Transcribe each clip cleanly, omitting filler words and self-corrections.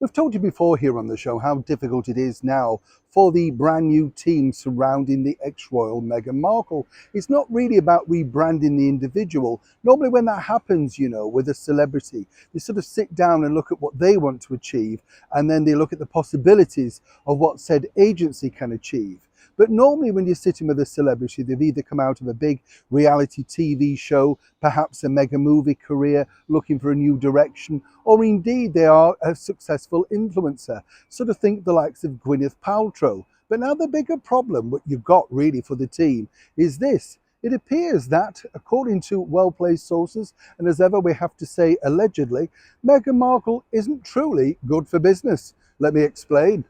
We've told you before here on the show how difficult it is now for the brand new team surrounding the ex-royal Meghan Markle. It's not really about rebranding the individual. Normally when that happens, with a celebrity, they sort of sit down and look at what they want to achieve, and then they look at the possibilities of what said agency can achieve. But normally when you're sitting with a celebrity, they've either come out of a big reality TV show, perhaps a mega movie career, looking for a new direction, or indeed they are a successful influencer. Sort of think the likes of Gwyneth Paltrow. But now the bigger problem, what you've got really for the team, is this. It appears that, according to well-placed sources, and as ever we have to say allegedly, Meghan Markle isn't truly good for business. Let me explain.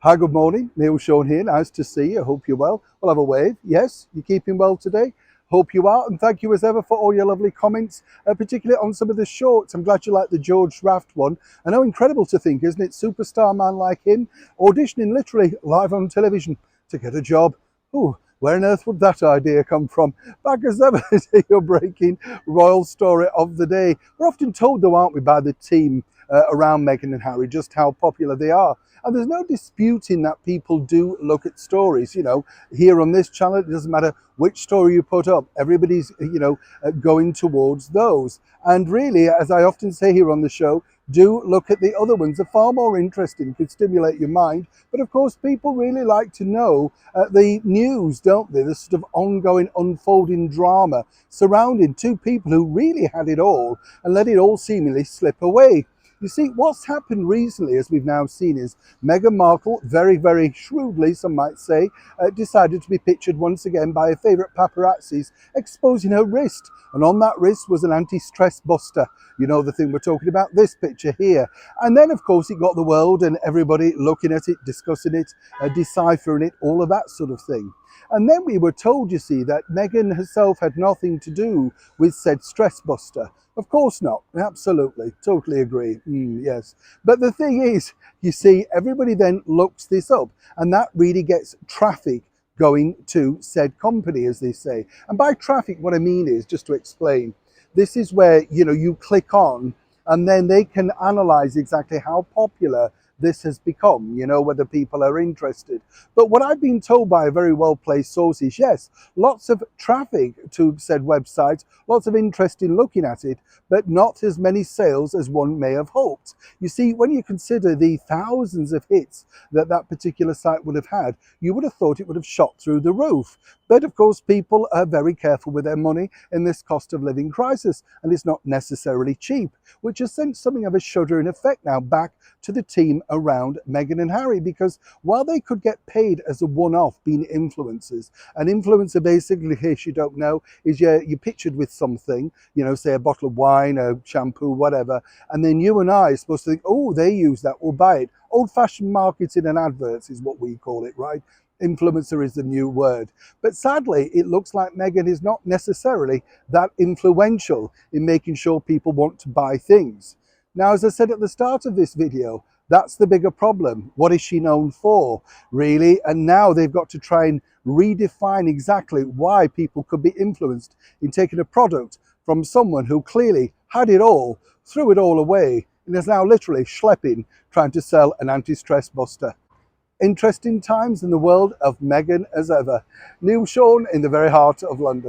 Hi, good morning. Neil Sean here. Nice to see you. Hope you're well. We'll have a wave. Yes, you're keeping well today? Hope you are. And thank you as ever for all your lovely comments, particularly on some of the shorts. I'm glad you like the George Raft one. I know, incredible to think, isn't it? Superstar man like him auditioning literally live on television to get a job. Ooh, where on earth would that idea come from? Back as ever to your breaking royal story of the day. We're often told, though, aren't we, by the team around Meghan and Harry, just how popular they are. And there's no disputing that people do look at stories, here on this channel. It doesn't matter which story you put up, everybody's, going towards those. And really, as I often say here on the show, do look at the other ones. They're far more interesting, could stimulate your mind. But of course, people really like to know the news, don't they? The sort of ongoing, unfolding drama surrounding two people who really had it all and let it all seemingly slip away. You see, what's happened recently, as we've now seen, is Meghan Markle, very, very shrewdly, some might say, decided to be pictured once again by her favourite paparazzis, exposing her wrist. And on that wrist was an anti-stress buster. You know the thing we're talking about, this picture here. And then, of course, it got the world and everybody looking at it, discussing it, deciphering it, all of that sort of thing. And then we were told, you see, that Meghan herself had nothing to do with said stress buster. Of course not. Absolutely. Totally agree. Yes. But the thing is, you see, everybody then looks this up, and that really gets traffic going to said company, as they say. And by traffic, what I mean is, just to explain, this is where, you click on, and then they can analyze exactly how popular this has become, whether people are interested. But what I've been told by a very well-placed source is, yes, lots of traffic to said website, lots of interest in looking at it, but not as many sales as one may have hoped. You see, when you consider the thousands of hits that that particular site would have had, you would have thought it would have shot through the roof. But of course, people are very careful with their money in this cost of living crisis, and it's not necessarily cheap, which has sent something of a shuddering effect now back to the team around Meghan and Harry, because while they could get paid as a one-off being influencers, an influencer basically, in case you don't know, is you're pictured with something, say a bottle of wine, a shampoo, whatever, and then you and I are supposed to think, oh, they use that, we'll buy it. Old-fashioned marketing and adverts is what we call it, right? Influencer is the new word. But sadly, it looks like Meghan is not necessarily that influential in making sure people want to buy things. Now, as I said at the start of this video, that's the bigger problem. What is she known for, really? And now they've got to try and redefine exactly why people could be influenced in taking a product from someone who clearly had it all, threw it all away, and is now literally schlepping, trying to sell an anti-stress buster. Interesting times in the world of Meghan as ever. Neil Sean in the very heart of London.